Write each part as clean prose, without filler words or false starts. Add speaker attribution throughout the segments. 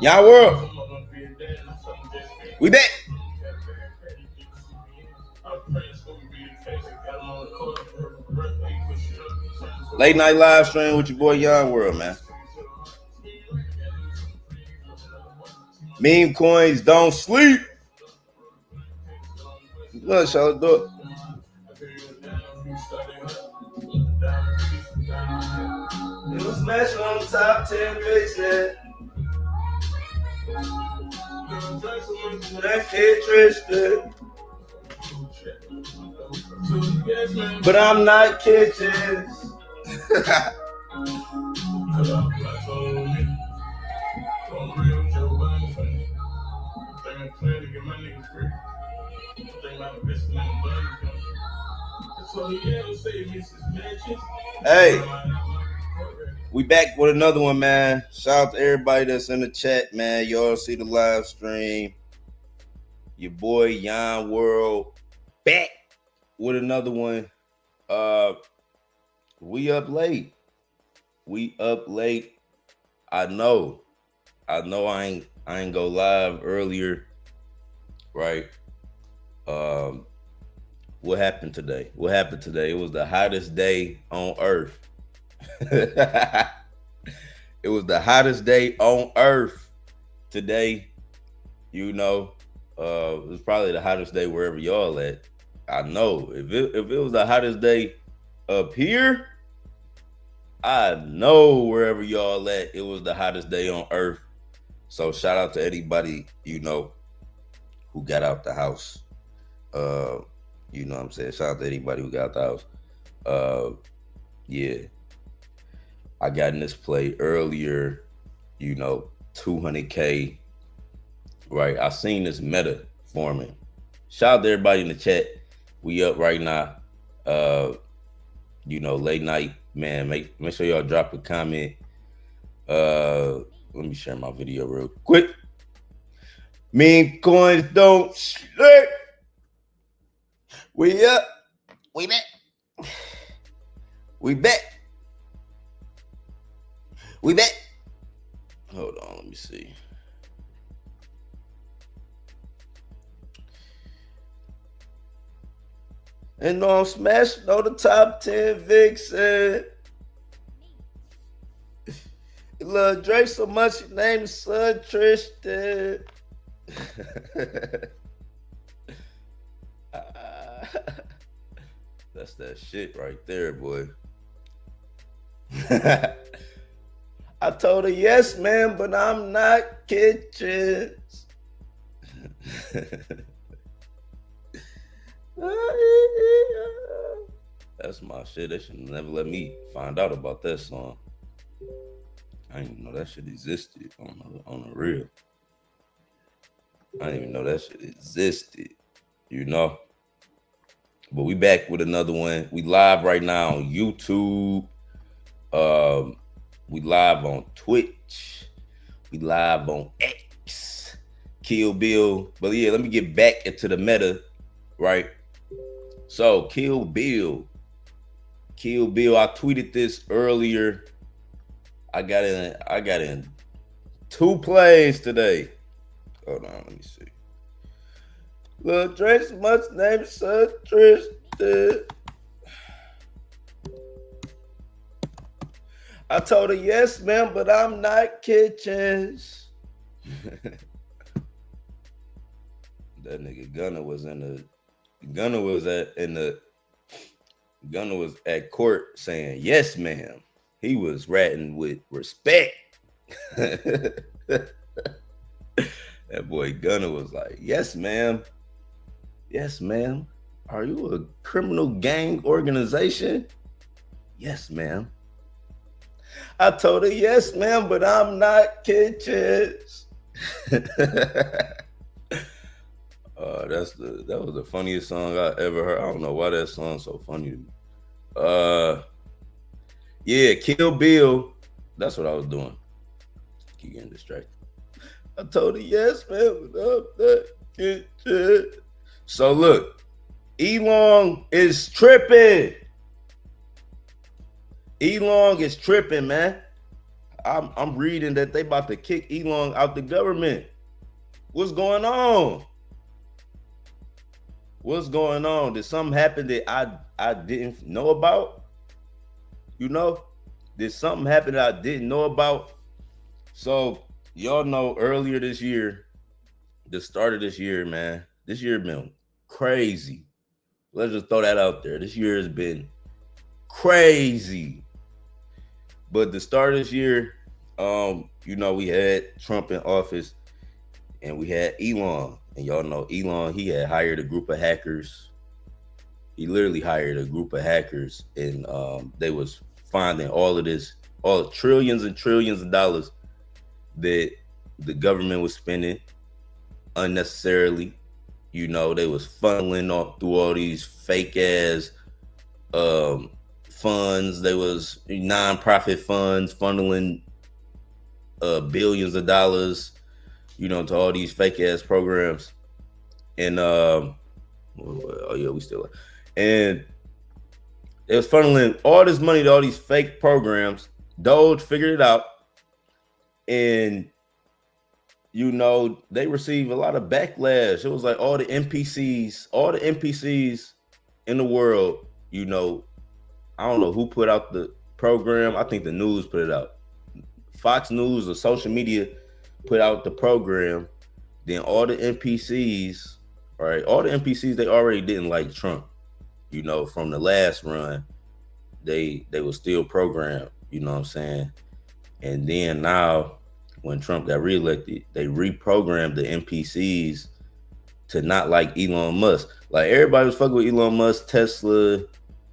Speaker 1: Yon World. We back. Late night live stream with your boy Yon World, man. Meme coins don't sleep. Look, shall I do it? It was smashing on the top 10 mixes. That's interesting. But I'm not kitchens. Hey, we back with another one, man. Shout out to everybody that's in the chat, man. Y'all see the live stream. Your boy Yon World back with another one. We up late. I know I ain't go live earlier, right? What happened today? It was the hottest day on earth. It was the hottest day on earth today. You know, it was probably the hottest day wherever y'all at. I know if it was the hottest day up here, I know wherever y'all at, it was the hottest day on earth. So shout out to anybody, you know, who got out the house. You know what I'm saying? Shout out to anybody who got out the house. Yeah. I got in this play earlier, you know, 200K, right? I seen this meta forming. Shout out to everybody in the chat. We up right now. You know, late night, man. Make sure y'all drop a comment. Let me share my video real quick. Meme coins don't sleep. We up. We back. We back. We back. Hold on, let me see. And I'm smashing on the top 10 vixen. You love Drake so much, your name is son Tristan. That's that shit right there, boy. I told her yes, man, but I'm not kitchens. That's my shit. They should never let me find out about that song. I didn't even know that shit existed on the real. I didn't even know that shit existed, you know. But we back with another one. We live right now on YouTube. We live on Twitch. We live on X. Kill Bill. But yeah, let me get back into the meta, right? So Kill Bill. I tweeted this earlier. I got in 2 plays today. Hold on, let me see. Lil Drake's much name is son Tristan. I told her yes, ma'am, but I'm not kitchens. That nigga Gunna was at court saying yes, ma'am. He was ratting with respect. That boy Gunna was like, yes, ma'am. Yes, ma'am. Are you a criminal gang organization? Yes, ma'am. I told her, yes, ma'am, but I'm not kitchens. That was the funniest song I ever heard. I don't know why that song's so funny to me. Yeah, Kill Bill. That's what I was doing. Keep getting distracted. I told her, yes, ma'am, but I'm not kitchens. So look, Elon is tripping. Man. I'm reading that they about to kick Elon out the government. What's going on? What's going on? Did something happen that I didn't know about? You know, did something happen that I didn't know about? So y'all know earlier this year, the start of this year, man, this year been crazy. Let's just throw that out there. This year has been crazy. But the start of this year, you know, we had Trump in office and we had Elon. And y'all know Elon, he had hired a group of hackers. He literally hired a group of hackers, and they was finding all of this, all trillions and trillions of dollars that the government was spending unnecessarily. You know, they was funneling off through all these fake ass funds. They was non-profit funds funneling billions of dollars, you know, to all these fake ass programs. And oh yeah, we still, and it was funneling all this money to all these fake programs. Doge figured it out, and you know, they received a lot of backlash. It was like all the NPCs in the world, you know, I don't know who put out the program. I think the news put it out. Fox News or social media put out the program. Then all the NPCs, right? All the NPCs, they already didn't like Trump. You know, from the last run, they were still programmed, you know what I'm saying? And then now, when Trump got reelected, they reprogrammed the NPCs to not like Elon Musk. Like, everybody was fucking with Elon Musk, Tesla.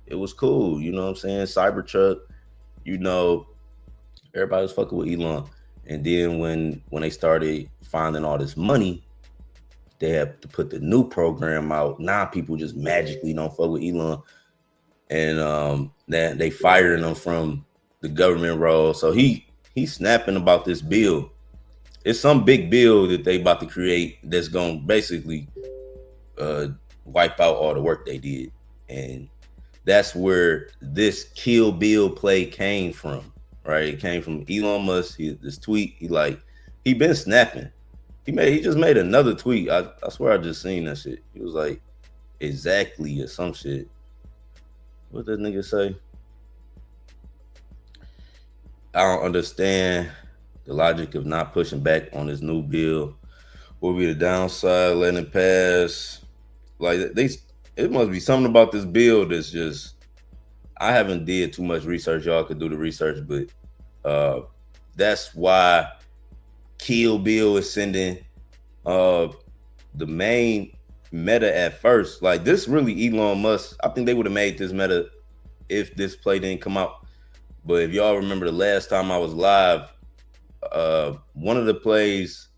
Speaker 1: It was cool, you know what I'm saying? Cybertruck, you know, everybody was fucking with Elon. And then when they started finding all this money, they had to put the new program out. Now people just magically don't fuck with Elon. And that they firing him from the government role. So he's snapping about this bill. It's some big bill that they about to create that's gonna basically wipe out all the work they did. And that's where this Kill Bill play came from, right? It came from Elon Musk. This tweet, he been snapping. He just made another tweet. I swear I just seen that shit. He was like, exactly, or some shit. What did that nigga say? I don't understand the logic of not pushing back on this new bill. What will be the downside letting it pass? Like, it must be something about this bill that's just, I haven't did too much research. Y'all could do the research, but that's why Kill Bill is sending the main Meta at first. Like, this really Elon Musk. I think they would have made this Meta if this play didn't come out. But if y'all remember the last time I was live, one of the plays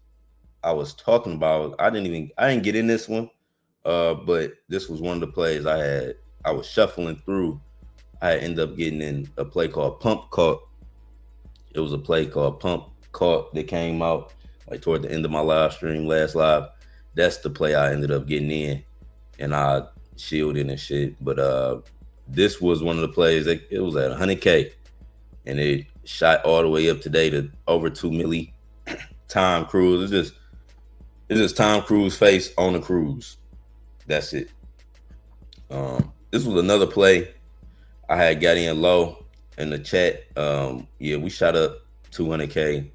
Speaker 1: I was talking about, I didn't get in this one, but this was one of the plays I was shuffling through. I ended up getting in a play called Pump Caught. It was a play called Pump Caught that came out like toward the end of my live stream, last live. That's the play I ended up getting in, and I shielded and shit. But this was one of the plays that it was at 100K, and it shot all the way up today to over 2 milli. Tom Cruise. It's just Tom Cruise face on the cruise. That's it. This was another play I had got in low in the chat. Yeah, we shot up 200K,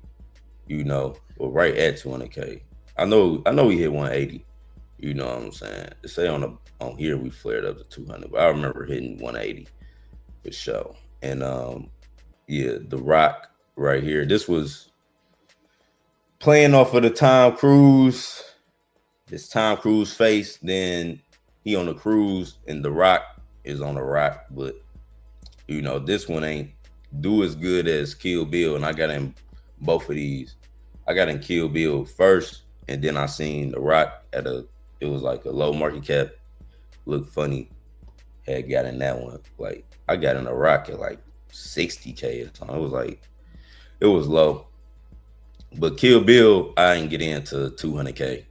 Speaker 1: you know, or right at 200K. I know we hit 180. You know what I'm saying? They say on here we flared up to 200, but I remember hitting 180 for sure. And yeah, the rock right here. This was playing off of the Tom Cruise. This Tom Cruise face. Then he on the cruise, and the rock is on the rock. But you know, this one ain't do as good as Kill Bill, and I got in both of these. I got in Kill Bill first, and then I seen the rock at it was like a low market cap, looked funny. Had got in that one. Like, I got in a rock at like 60K or something. It was low. But Kill Bill, I didn't get into 200K.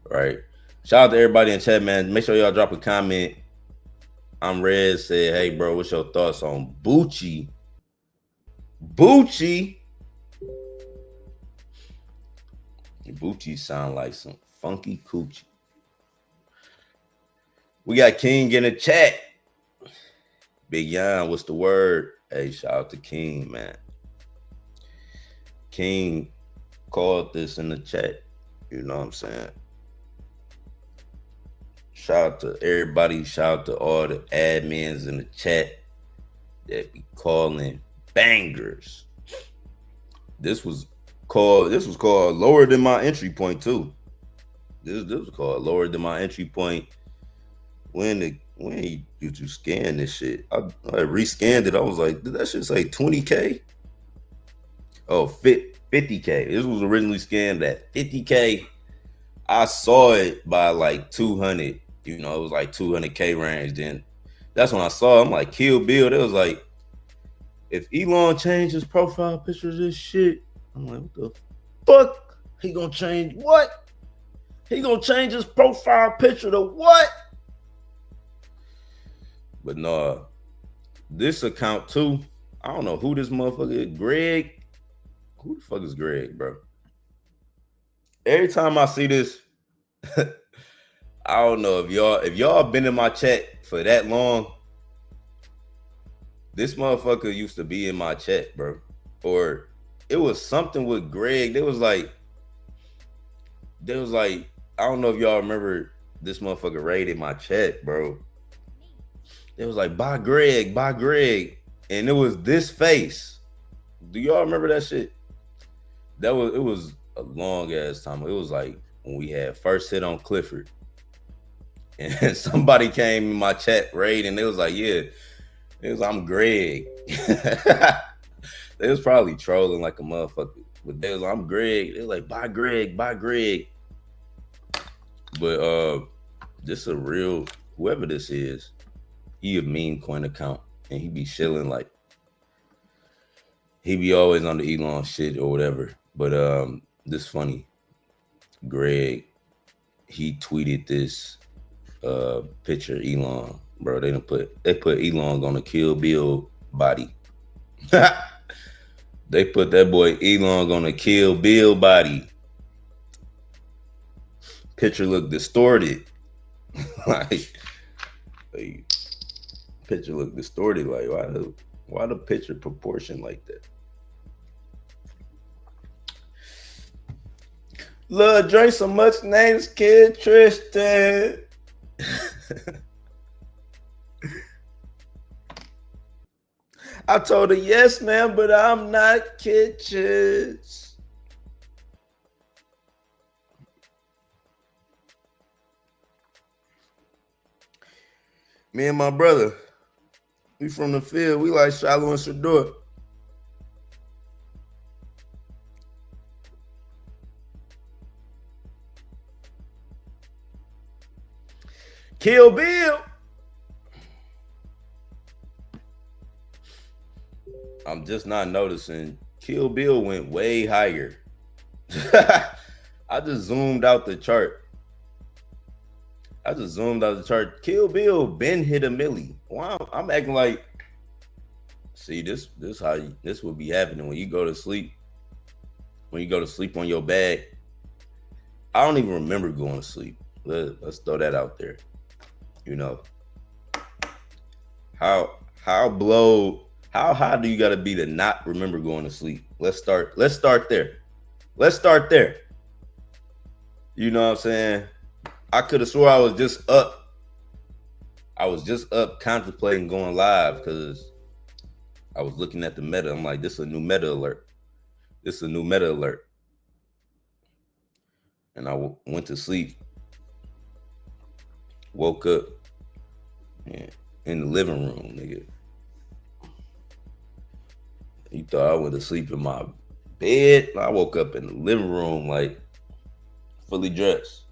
Speaker 1: Right. Shout out to everybody in chat, man. Make sure y'all drop a comment. I'm Red said, hey bro, what's your thoughts on Bucci? Bucci? Bucci sound like some funky coochie. We got King in the chat. Big Yon, what's the word? Hey, shout out to King, man. King called this in the chat. You know what I'm saying? Shout out to everybody. Shout out to all the admins in the chat that be calling bangers. This was called lower than my entry point too. This was called lower than my entry point. When you scan this shit, I rescanned it. I was like, did that shit say 20K? Oh, 50K. This was originally scanned at 50K. I saw it by like 200. You know, it was like 200K range. Then that's when I saw it. I'm like, Kill Bill. It was like, if Elon changed his profile picture of this shit, I'm like, what the fuck? He gonna change what? He gonna change his profile picture to what? But no, this account too, I don't know who this motherfucker is. Greg? Who the fuck is Greg, bro? Every time I see this, I don't know if y'all been in my chat for that long. This motherfucker used to be in my chat, bro. Or it was something with Greg. There was like, I don't know if y'all remember this motherfucker raided my chat, bro. It was like, bye Greg. And it was this face. Do y'all remember that shit? It was a long ass time. It was like when we had first hit on Clifford. And somebody came in my chat raid and they was like, yeah, I'm Greg. They was probably trolling like a motherfucker. But they was like, I'm Greg. They was like, bye Greg. But this a real, whoever this is, he a meme coin account and he be chilling like, he be always on the Elon shit or whatever. But this funny, Greg, he tweeted this picture of Elon, bro. They put Elon on a Kill Bill body. They put that boy Elon on a Kill Bill body. Picture look distorted. like picture look distorted. Like why the picture proportion like that? Love drink so much. Name's Kid Tristan. I told her yes, ma'am, but I'm not kitchens. Me and my brother, we from the field. We like Shiloh and Shador. Kill Bill. I'm just not noticing. Kill Bill went way higher. I just zoomed out the chart. Kill Bill been hit a milli. Wow, I'm acting like. See, this would be happening when you go to sleep. When you go to sleep on your bag. I don't even remember going to sleep. Let's throw that out there. You know, how high do you got to be to not remember going to sleep? Let's start there. You know what I'm saying? I could have swore I was just up. Contemplating going live because I was looking at the meta. I'm like, this is a new meta alert. And I went to sleep. Woke up in the living room, nigga. You thought I went to sleep in my bed? I woke up in the living room, like, fully dressed.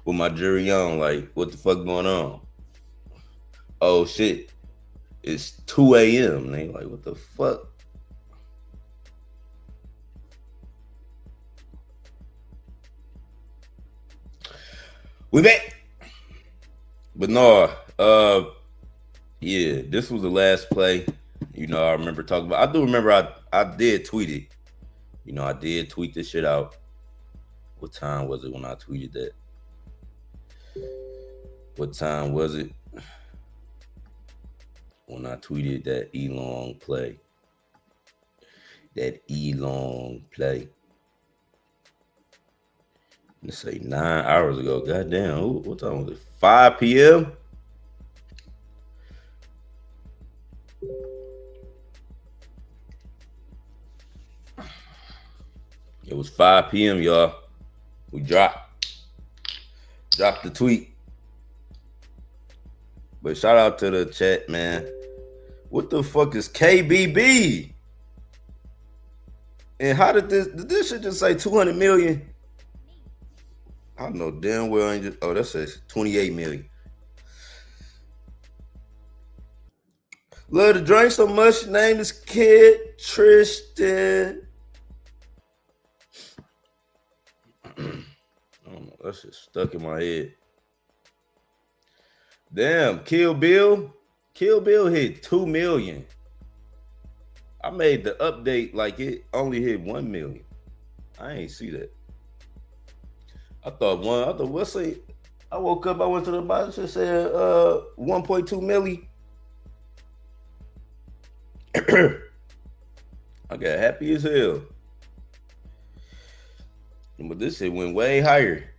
Speaker 1: With my jury on, like, what the fuck going on? Oh, shit. It's 2 a.m. They like, what the fuck? We back. But no, yeah, this was the last play. You know, I remember talking about. I do remember I did tweet it. You know, I did tweet this shit out. What time was it when I tweeted that? What time was it when I tweeted that Elon play? That Elon play. Let's say 9 hours ago. Goddamn. What time was it? 5 p.m.? It was 5 p.m., y'all. We dropped the tweet. But shout out to the chat, man. What the fuck is KBB? And how did this shit just say 200 million? I know damn well ain't just, that says 28 million. Love to drink so much. Name is Kid Tristan. I don't know. That shit stuck in my head. Damn, Kill Bill hit 2 million. I made the update like it only hit 1 million. I ain't see that. I woke up, I went to the box and said 1.2 milli. I got happy as hell. But this shit went way higher.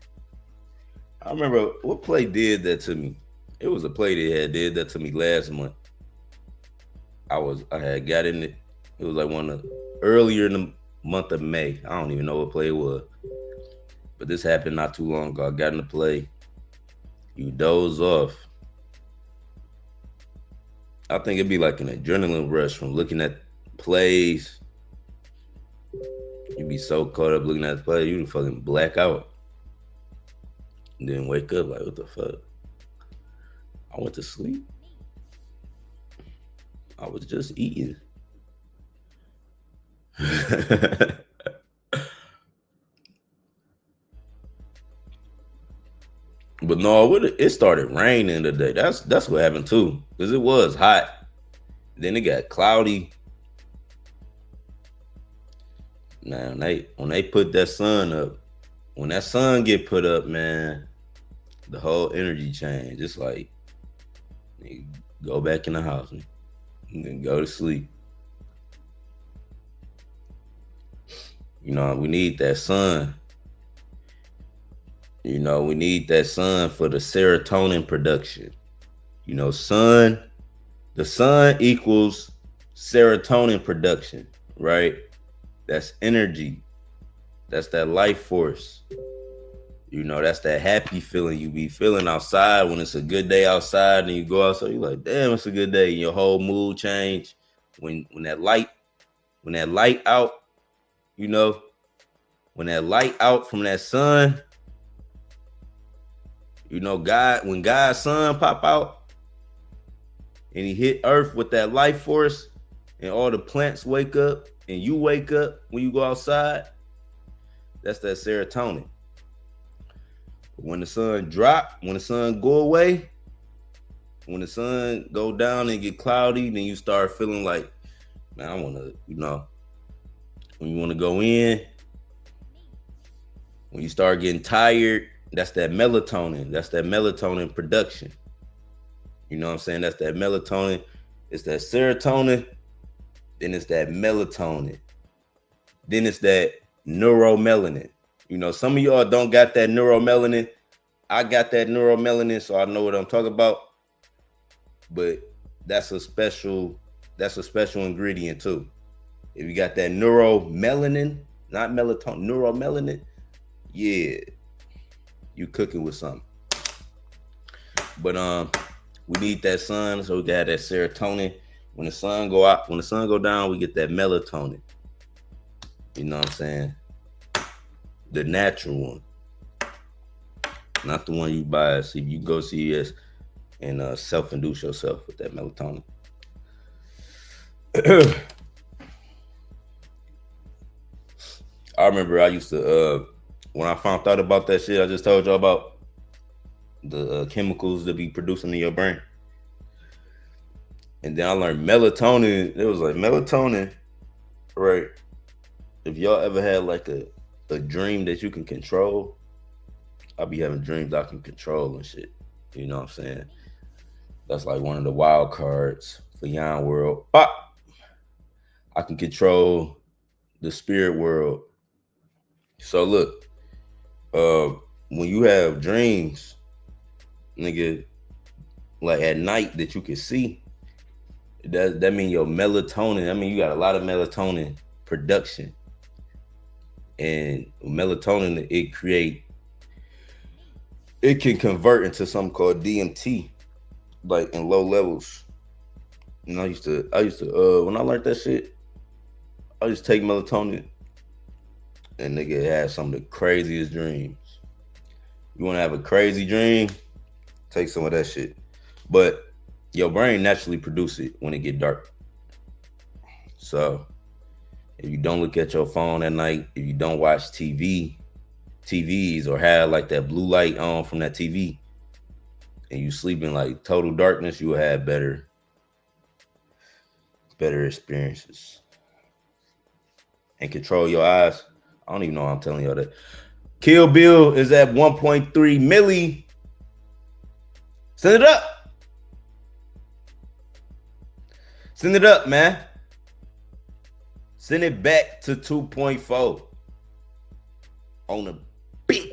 Speaker 1: I remember what play did that to me. It was a play that did that to me last month. I had got in it. It was like earlier in the month of May. I don't even know what play it was. But this happened not too long ago. I got in the play. You doze off. I think it'd be like an adrenaline rush from looking at plays. You'd be so caught up looking at the play, you'd fucking black out. And then wake up like, what the fuck? I went to sleep. I was just eating. But no, it started raining today. That's what happened too. Because it was hot. Then it got cloudy. Now when they put that sun up, when that sun get put up, man, the whole energy change. It's like go back in the house and then go to sleep. You know, we need that sun. You know, we need that sun for the serotonin production. You know, the sun equals serotonin production, right? That's energy. That's that life force. You know, that's that happy feeling you be feeling outside when it's a good day outside and you go outside, you're like, damn, it's a good day. And your whole mood change. When that light out, you know, when that light out from that sun, you know, when God's sun pop out and he hit earth with that life force and all the plants wake up and you wake up when you go outside, that's that serotonin. But when the sun drop, when the sun go away, when the sun go down and get cloudy, then you start feeling like, man, I want to, you know, when you want to go in, when you start getting tired, that's that melatonin. That's that melatonin production. You know what I'm saying? That's that melatonin. It's that serotonin. Then it's that melatonin. Then it's that neuromelanin. You know, some of y'all don't got that neuromelanin. I got that neuromelanin, so I know what I'm talking about. But that's a special ingredient too. If you got that neuromelanin, not melatonin, neuromelanin, yeah, you cooking with something. But we need that sun, so we got that serotonin. When the sun go out, when the sun go down, we get that melatonin. You know what I'm saying? The natural one, not the one you buy. See, you go CVS and self-induce yourself with that melatonin. I remember I used to when I found out about that shit I just told y'all about, the chemicals that be producing in your brain. And then I learned melatonin. It was like melatonin, right? If y'all ever had like a a dream that you can control, I'll be having dreams I can control and shit. You know what I'm saying? That's like one of the wild cards for Yon World. I can control the spirit world. So look, when you have dreams, nigga, like at night that you can see, that mean your melatonin. I mean, you got a lot of melatonin production, and melatonin it can convert into something called DMT, like in low levels. And I used to when I learned that shit, I used to take melatonin, and nigga had some of the craziest dreams. You want to have a crazy dream? Take some of that shit. But your brain naturally produce it when it get dark. So if you don't look at your phone at night, if you don't watch TVs, or have like that blue light on from that TV, and you sleep in like total darkness, you will have better experiences. And control your eyes. I don't even know why I'm telling y'all that. Kill Bill is at 1.3 milli. Send it up. Send it up, man. Send it back to 2.4 on the beat.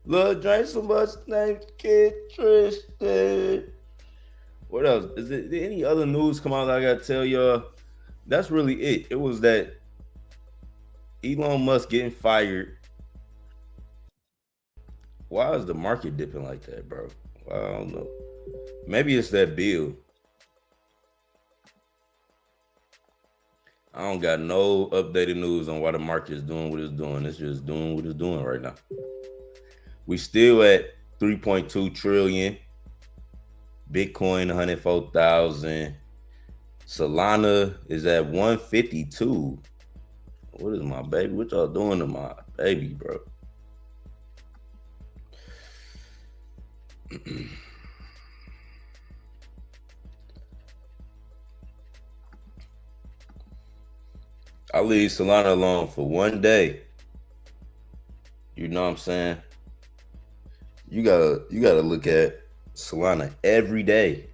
Speaker 1: Love drank so much, name Kid Tristan. What else? Did any other news come out that I gotta tell y'all? That's really it. It was that Elon Musk getting fired. Why is the market dipping like that, bro? I don't know. Maybe it's that bill. I don't got no updated news on why the market is doing what it's doing. It's just doing what it's doing right now. We still at 3.2 trillion. Bitcoin 104,000. Solana is at 152. What is my baby? What y'all doing to my baby, bro? I leave Solana alone for one day. You know what I'm saying? You gotta look at Solana every day.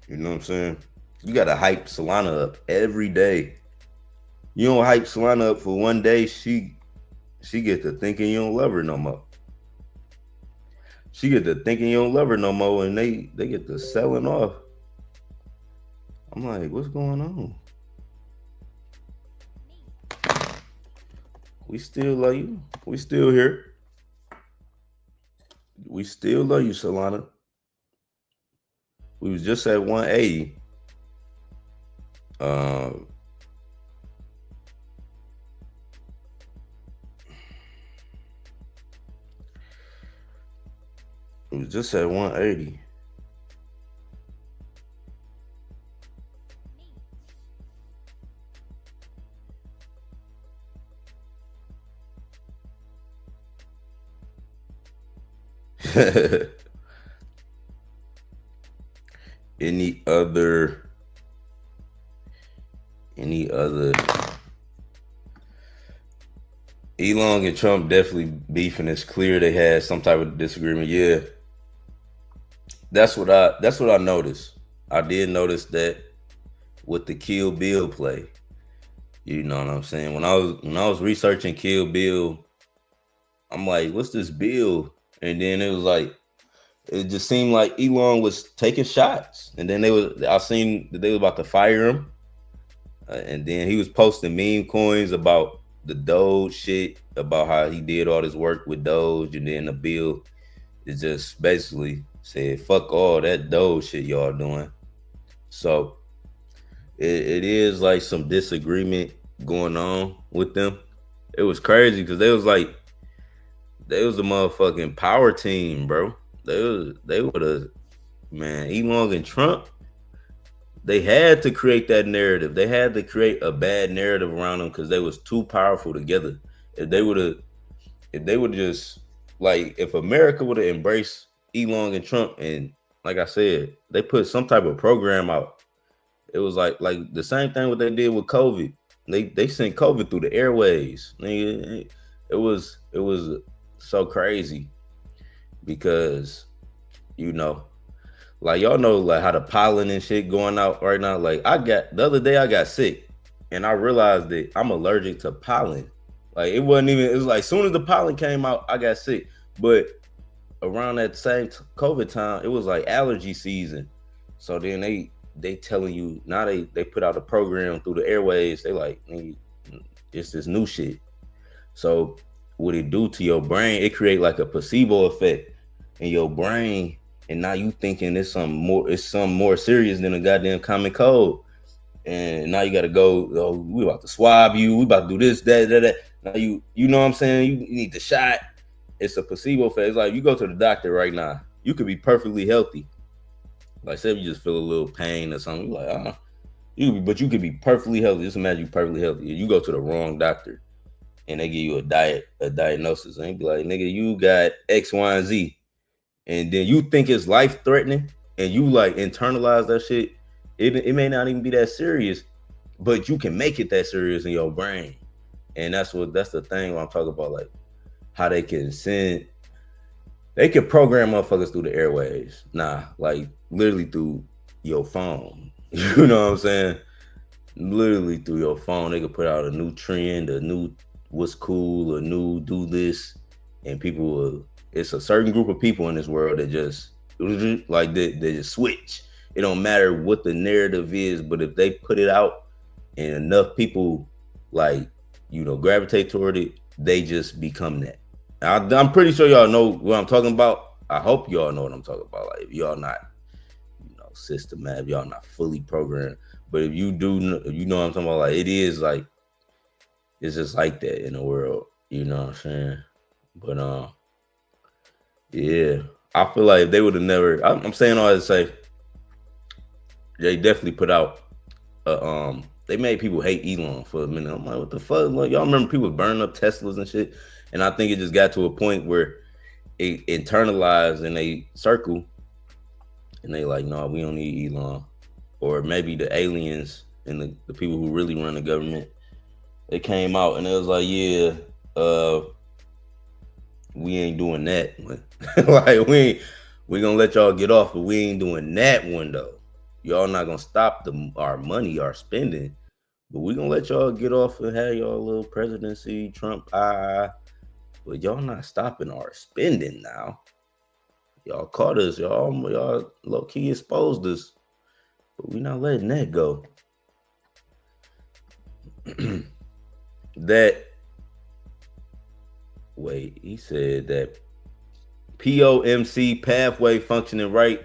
Speaker 1: You know what I'm saying? You gotta hype Solana up every day. You don't hype Solana up for one day, she get to thinking you don't love her no more. She get to thinking you don't love her no more, and they get to selling off. I'm like, what's going on? We still love you. We still here. We still love you, Solana. We was just at 180. It was just at 180. Any other Elon and Trump definitely beefing. It's clear they had some type of disagreement. Yeah. That's what I noticed. I did notice that with the Kill Bill play. You know what I'm saying? When I was researching Kill Bill, I'm like, what's this bill? And then it was like, it just seemed like Elon was taking shots. And then I seen that they was about to fire him. And then he was posting meme coins about the Doge shit, about how he did all this work with Doge. And then the bill is just basically said, fuck all that Doge shit y'all doing. So it is like some disagreement going on with them. It was crazy because they was a motherfucking power team, bro. They would have, man, Elon and Trump, they had to create that narrative. They had to create a bad narrative around them because they was too powerful together. If they would just, like, if America would have embraced Elon and Trump and like I said, they put some type of program out. It was like the same thing what they did with COVID. They sent COVID through the airways. Nigga, it was so crazy because you know, like y'all know like how the pollen and shit going out right now. Like the other day I got sick and I realized that I'm allergic to pollen. Like it was like as soon as the pollen came out, I got sick. But around that same COVID time, it was like allergy season. So then they telling you now they put out a program through the airways. They like, it's this new shit. So what it do to your brain, it create like a placebo effect in your brain. And now you thinking it's something more serious than a goddamn common cold. And now you got to go, oh, we about to swab you. We about to do this, that. Now you know what I'm saying? You need the shot. It's a placebo effect. It's like you go to the doctor right now. You could be perfectly healthy. Like say you just feel a little pain or something. You're like, but you could be perfectly healthy. Just imagine you perfectly healthy. You go to the wrong doctor and they give you a diagnosis. And they be like, nigga, you got X, Y, and Z. And then you think it's life threatening and you like internalize that shit. It may not even be that serious, but you can make it that serious in your brain. And that's the thing when I'm talking about, like how they can program motherfuckers through the airwaves. Nah, like literally through your phone. You know what I'm saying? Literally through your phone, they could put out a new trend, a new what's cool, a new do this, and it's a certain group of people in this world that just like they just switch. It don't matter what the narrative is, but if they put it out and enough people like, gravitate toward it, they just become that. I'm pretty sure y'all know what I'm talking about. I hope y'all know what I'm talking about. Like if y'all not, systematic, y'all not fully programmed. But if you do, you know what I'm talking about. Like it is like, it's just like that in the world. You know what I'm saying? But yeah, I feel like if they would have never. I'm saying all that to say, they definitely put out. They made people hate Elon for a minute. I'm like, what the fuck? Like, y'all remember people burning up Teslas and shit? And I think it just got to a point where it internalized in a circle, and they like, no, we don't need Elon, or maybe the aliens and the people who really run the government. They came out and it was like, yeah, we ain't doing that one. Like we gonna let y'all get off, but we ain't doing that one though. Y'all not gonna stop our money, our spending, but we gonna let y'all get off and have y'all little presidency, Trump, but y'all not stopping our spending now. Y'all caught us, y'all low key exposed us, but we not letting that go. He said that POMC pathway functioning right.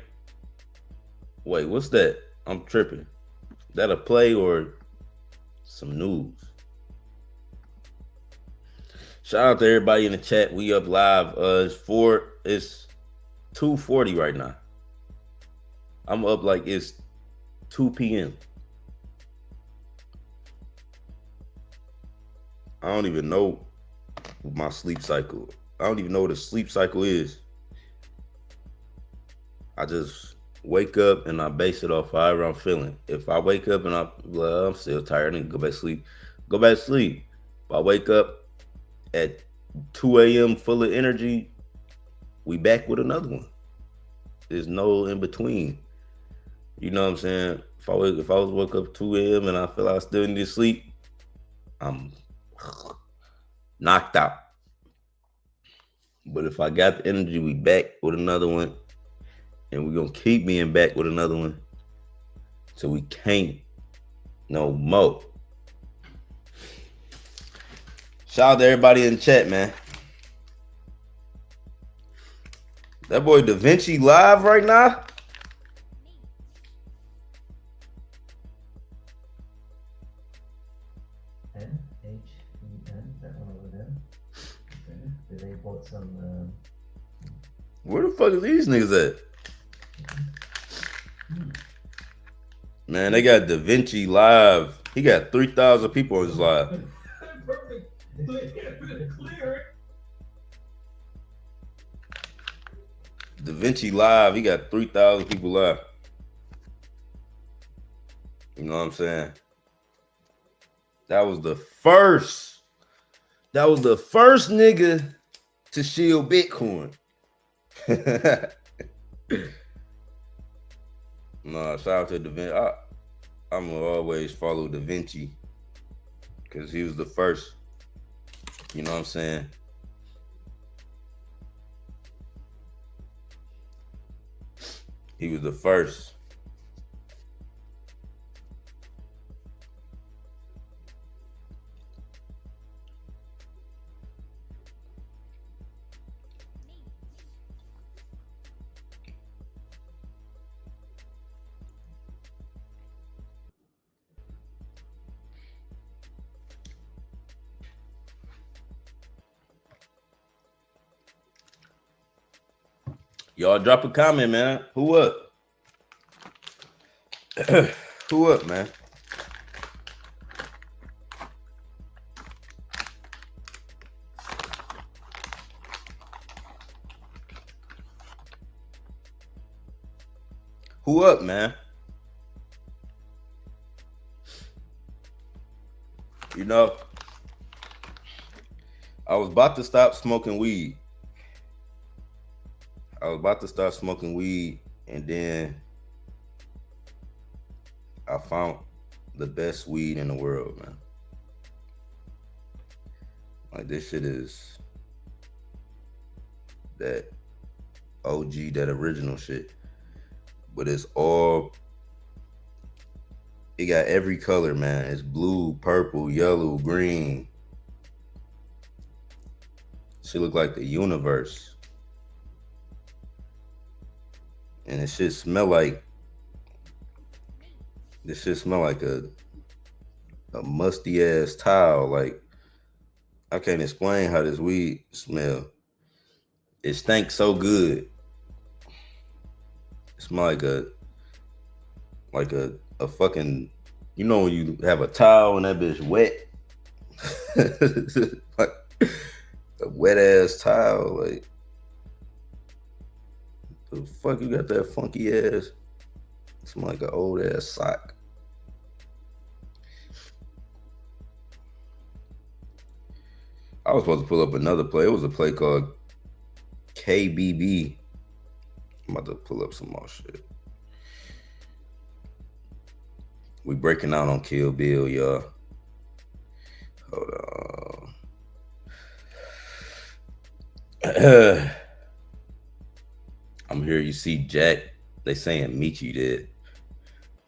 Speaker 1: Wait, what's that? I'm tripping. Is that a play or some news? Shout out to everybody in the chat. We up live. It's 2:40 right now. I'm up like it's 2 p.m. I don't even know my sleep cycle. I don't even know what a sleep cycle is. I just wake up and I base it off however I'm feeling. If I wake up and I'm still tired, I need to go back to sleep. Go back to sleep. If I wake up at 2 a.m. full of energy, we back with another one. There's no in between. You know what I'm saying? If I was woke up 2 a.m. and I feel I still need to sleep, I'm knocked out. But if I got the energy, we back with another one. And we're going to keep being back with another one. So we can't no more. Shout out to everybody in the chat, man. That boy Da Vinci live right now? Where the fuck is these niggas at? Man, they got Da Vinci live. He got 3,000 people on his live.
Speaker 2: Perfect. Clear.
Speaker 1: Da Vinci live. He got 3,000 people live. You know what I'm saying? That was the first nigga to shield Bitcoin. Nah, shout out to Da Vinci. I'm gonna always follow Da Vinci because he was the first. You know what I'm saying? He was the first. Y'all drop a comment, man. Who up? Who up, man? Who up, man? You know, I was about to stop smoking weed. And then I found the best weed in the world, man. Like, this shit is that OG, that original shit. But it's all, it got every color, man. It's blue, purple, yellow, green. Shit look like the universe. And it shit smell like, a musty ass towel. Like, I can't explain how this weed smell. It stank so good. It smell like a fucking, you know when you have a towel and that bitch wet? Like a wet ass towel. Like, the fuck you got that funky ass? It smell like an old ass sock. I was supposed to pull up another play. It was a play called KBB. I'm about to pull up some more shit. We breaking out on Kill Bill, y'all. Hold on. I'm here. You see Jack. They saying Meechy did.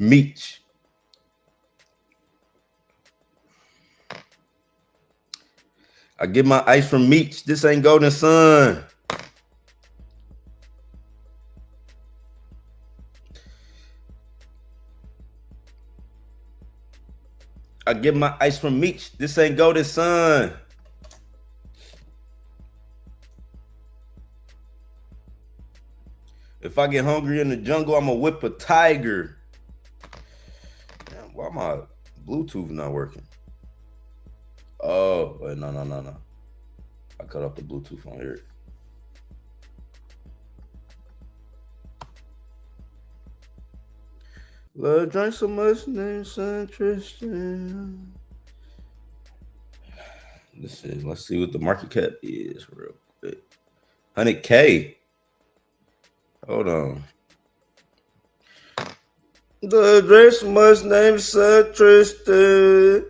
Speaker 1: Meech. I get my ice from Meech. This ain't Golden Sun. I get my ice from Meech. This ain't Golden Sun. If I get hungry in the jungle, I'm gonna whip a tiger. Damn, why my Bluetooth not working? Oh, wait, no. I cut off the Bluetooth on here. Love drank so much, named Son Tristan. Let's see what the market cap is real quick. 100K. Hold on. Love drank so much, named Son Tristan.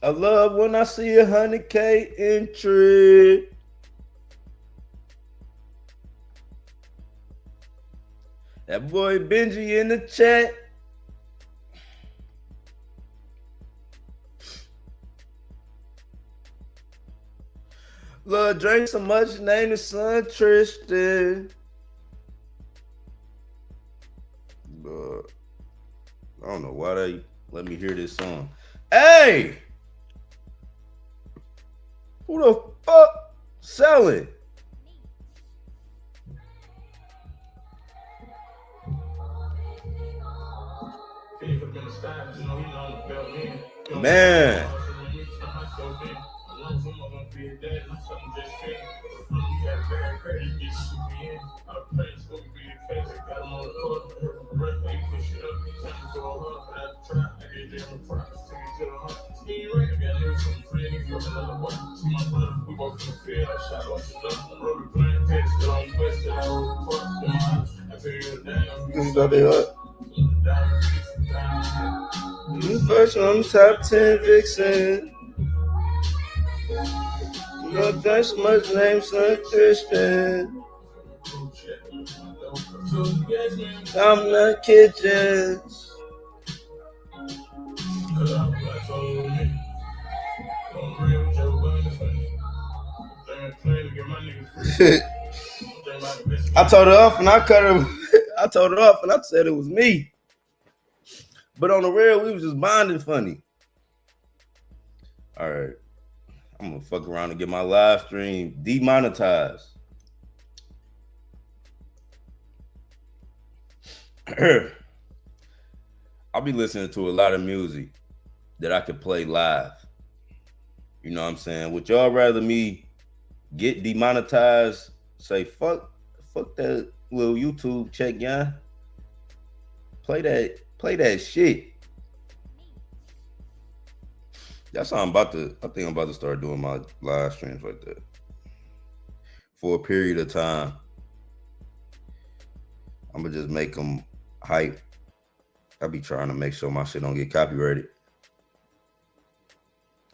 Speaker 1: I love when I see 100K entry. That boy Benji in the chat. Love drank so much, name his son Tristan. But I don't know why they let me hear this song. Hey! Who the fuck selling? Man. First on top 10 vixen. No that's much name son Christian. I'm not kitchen. I told her off and I cut her. I told her off and I said it was me. But on the real, we was just bonding funny. All right. I'm gonna fuck around and get my live stream demonetized. I'll be listening to a lot of music that I could play live. You know what I'm saying? Would y'all rather me get demonetized? Say fuck that little YouTube check, yeah. Play that shit. That's how I think I'm about to start doing my live streams like that. For a period of time. I'm gonna just make them hype. I be trying to make sure my shit don't get copyrighted.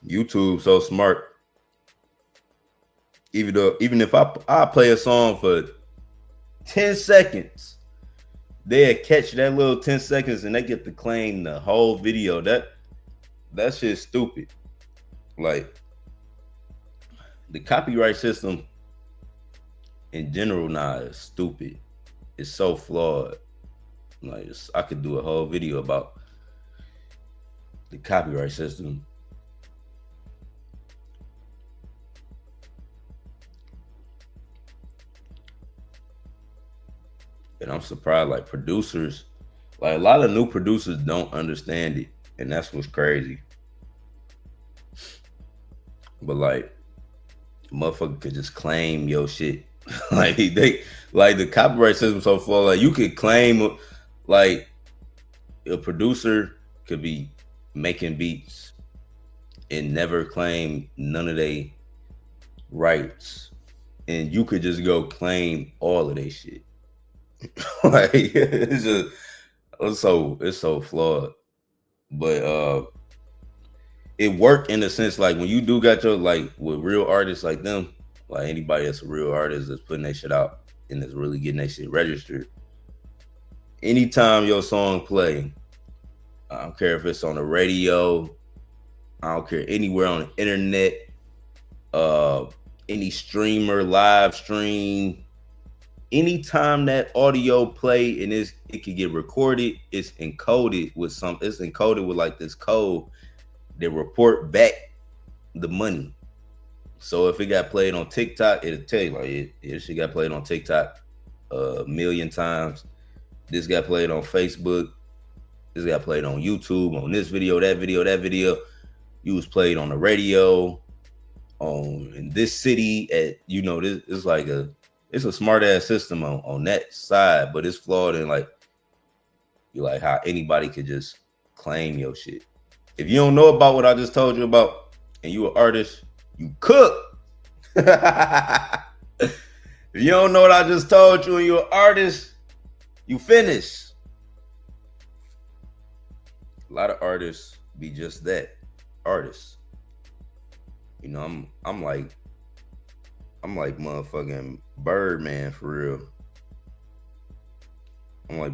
Speaker 1: YouTube so smart. Even if I play a song for 10 seconds, they'll catch that little 10 seconds and they get to claim the whole video. That shit's stupid. Like, the copyright system in general now is stupid. It's so flawed. Like, I could do a whole video about the copyright system. And I'm surprised, like, producers, like, a lot of new producers don't understand it. And that's what's crazy. But, like, motherfucker could just claim your shit. Like, the copyright system so flawed. Like, you could claim, like, a producer could be making beats and never claim none of their rights. And you could just go claim all of their shit. Like, it's so flawed. But it worked in the sense, like, when you do got your, like, with real artists like them, like anybody that's a real artist that's putting their shit out and that's really getting their shit registered, anytime your song play, I don't care if it's on the radio, I don't care, anywhere on the internet, any streamer, live stream, anytime that audio play and it can get recorded, it's encoded with like this code that report back the money. So if it got played on TikTok, it'll tell you, like, it shit got played on TikTok a million times. This got played on Facebook. This got played on YouTube, on this video, that video, that video. You was played on the radio, in this city, at, you know, this is like it's a smart ass system on that side, but it's flawed in, like, you like how anybody could just claim your shit. If you don't know about what I just told you about and you an artist, you cook. If you don't know what I just told you and you're an artist, you finish. A lot of artists be just that, artists. You know, I'm like motherfucking Birdman for real. I'm like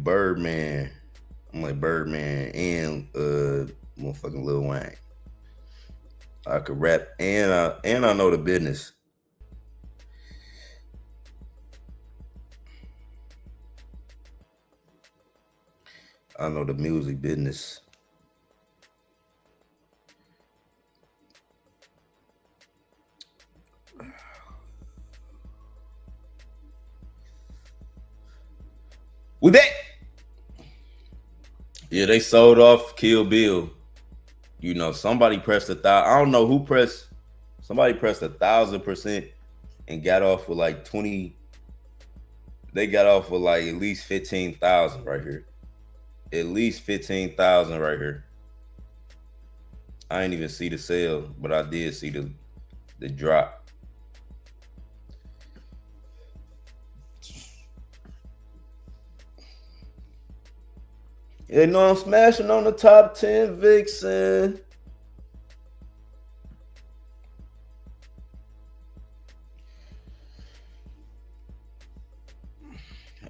Speaker 1: Birdman and motherfucking Lil Wayne. I could rap and I know the business. I know the music business. We back. Yeah, they sold off Kill Bill. You know, somebody pressed I don't know who pressed. Somebody pressed 1,000% and got off with like 20. They got off with like at least 15,000 right here. At least 15,000 right here. I didn't even see the sale, but I did see the drop. You know I'm smashing on the top 10 Vixen.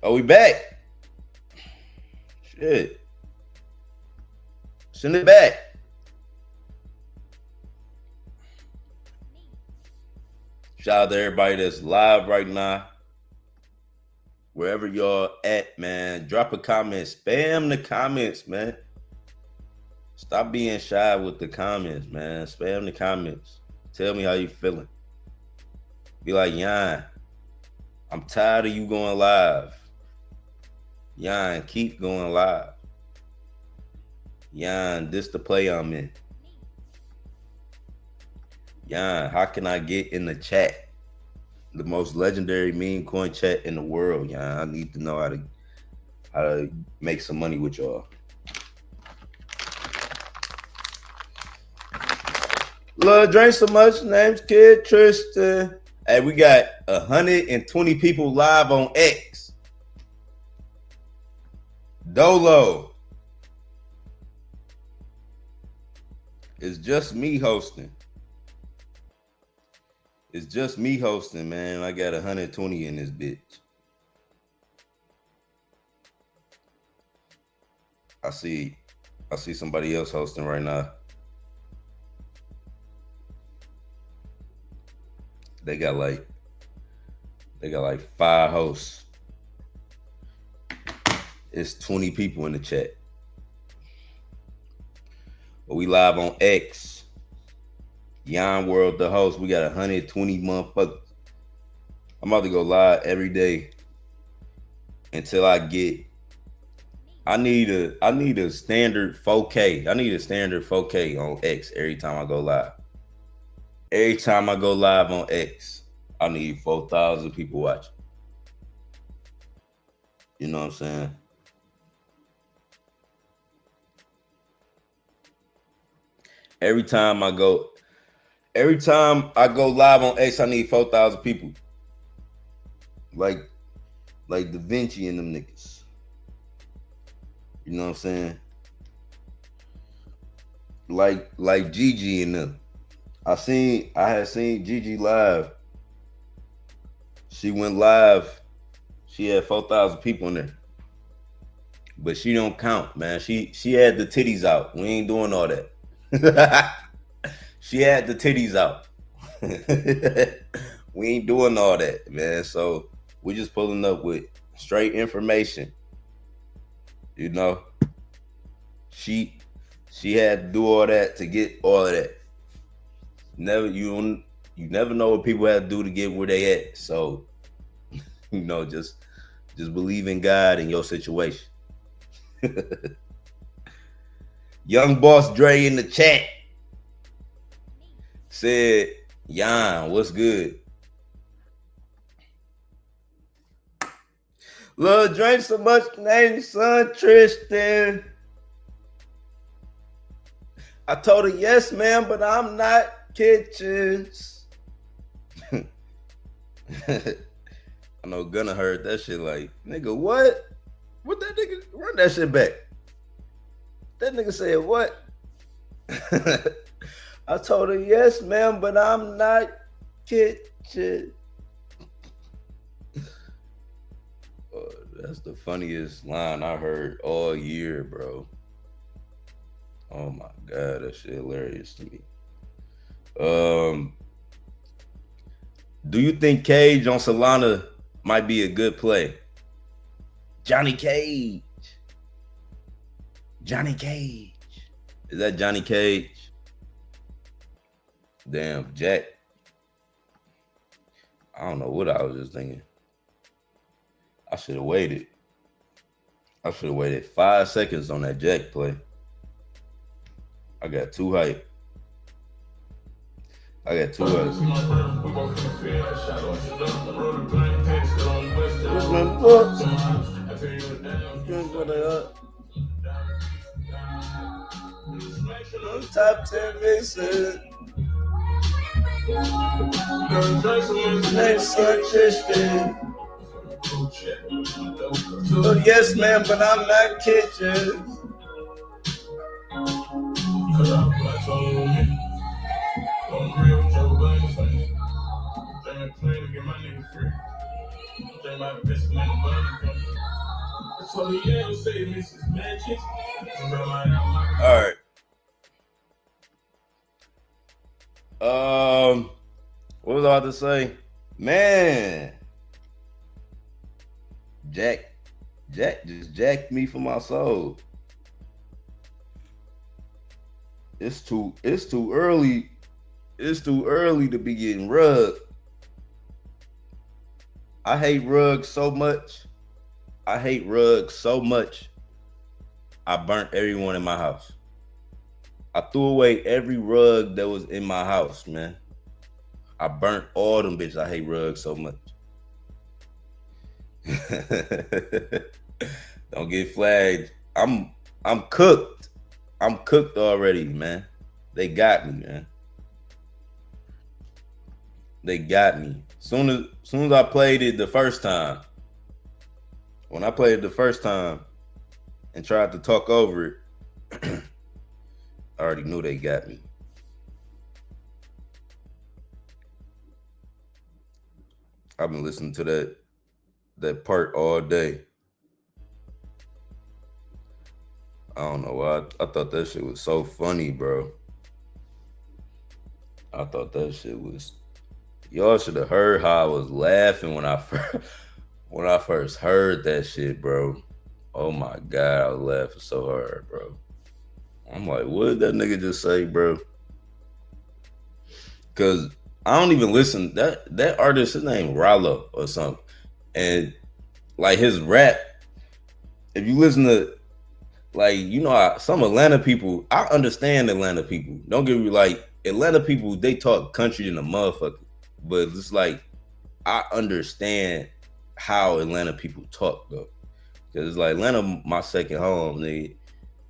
Speaker 1: Oh, we back. Shit. Send it back. Shout out to everybody that's live right now. Wherever y'all at, man. Drop a comment. Spam the comments, man. Stop being shy with the comments, man. Spam the comments. Tell me how you feeling. Be like, Yon, I'm tired of you going live. Yon, keep going live. Yon, this the play I'm in. Yon, how can I get in the chat? The most legendary meme coin chat in the world, Yon. I need to know how to make some money with y'all. Love drink so much. Name's Kid Tristan. Hey, we got 120 people live on X. Dolo. It's just me hosting. It's just me hosting, man. I got 120 in this bitch. I see somebody else hosting right now. They got like 5 hosts. It's 20 people in the chat. But we live on X. Yon World, the host. We got 120 motherfuckers. I'm about to go live every day until I get. I need a standard 4K. I need a standard 4K on X every time I go live. Every time I go live on X, I need 4,000 people watching. You know what I'm saying? Every time I go live on X, I need 4,000 people. Like Da Vinci and them niggas. You know what I'm saying? Like Gigi and them. I had seen Gigi live. She went live. She had 4,000 people in there. But she don't count, man. She had the titties out. We ain't doing all that. She had the titties out. We ain't doing all that, man. So we just pulling up with straight information. You know, she had to do all that to get all of that. You never know what people have to do to get where they at. So, you know, just believe in God and your situation. Young Boss Dre in the chat said, Yon, what's good? Love drink so much, name son Tristan. I told her yes, ma'am, but I'm not kitchens. I know Gunna heard that shit like, nigga, what? What that nigga? Run that shit back. That nigga said what? I told her yes, ma'am, but I'm not kitchen. That's the funniest line I heard all year, bro. Oh my God, that shit hilarious to me. Do you think Cage on Solana might be a good play? Johnny Cage. Johnny Cage. Is that Johnny Cage? Damn, Jack. I don't know what I was just thinking. I should have waited. I should have waited 5 seconds on that jack play. I got too hype. I got too hype. Top 10 vixen. Next suggestion. So yes, ma'am, but I'm not kitchen. All right. What was I about to say? Man, Jack just jacked me for my soul. It's too early. It's too early to be getting rugged. I hate rugs so much. I burnt everyone in my house. I threw away every rug that was in my house, man. I burnt all them bitches. I hate rugs so much. Don't get flagged. I'm cooked. I'm cooked already, man. They got me, man. They got me. Soon as I played it the first time, when I played it the first time and tried to talk over it, I already knew they got me. I've been listening to that part all day. I don't know why. I thought that shit was so funny, bro. I thought that shit was. Y'all should have heard how I was laughing when I first heard that shit, bro. Oh my god, I was laughing so hard, bro. I'm like, what did that nigga just say, bro? Cause I don't even listen. That artist, his name Rollo or something, and like his rap. If you listen to, like, you know, some Atlanta people, I understand Atlanta people. Don't get me, like, Atlanta people, they talk country in a motherfucker, but it's like I understand how Atlanta people talk though, because it's like Atlanta, my second home. Nigga.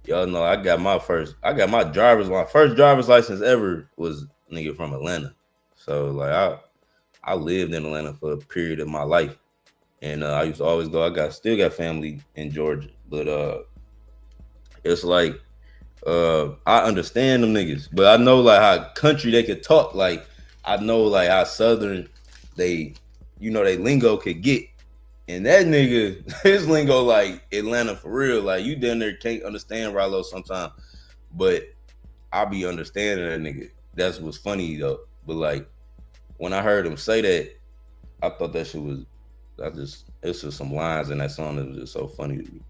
Speaker 1: Y'all know my first driver's license ever was nigga from Atlanta. So like I lived in Atlanta for a period of my life, and I used to always go. I still got family in Georgia, but it's like I understand them niggas, but I know like how country they could talk. Like I know like how southern they, you know, they lingo could get. And that nigga, his lingo like Atlanta for real. Like you down there can't understand Rollo sometimes, but I be understanding that nigga. That's what's funny though. But like when I heard him say that, I thought that shit was. It's just some lines in that song that was just so funny to me.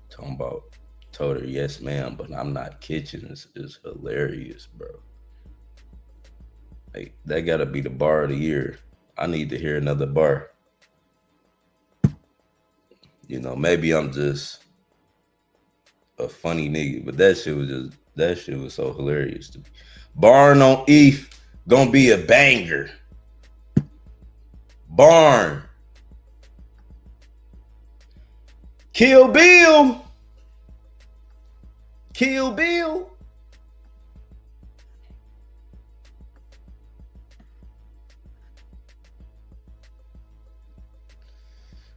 Speaker 1: Talking about, told her yes ma'am, but I'm not kitchen. It's hilarious, bro. Like that gotta be the bar of the year. I need to hear another bar. You know, maybe I'm just a funny nigga, but that shit was so hilarious to me. Barn on ETH gonna be a banger. Barn. Kill Bill. Kill Bill.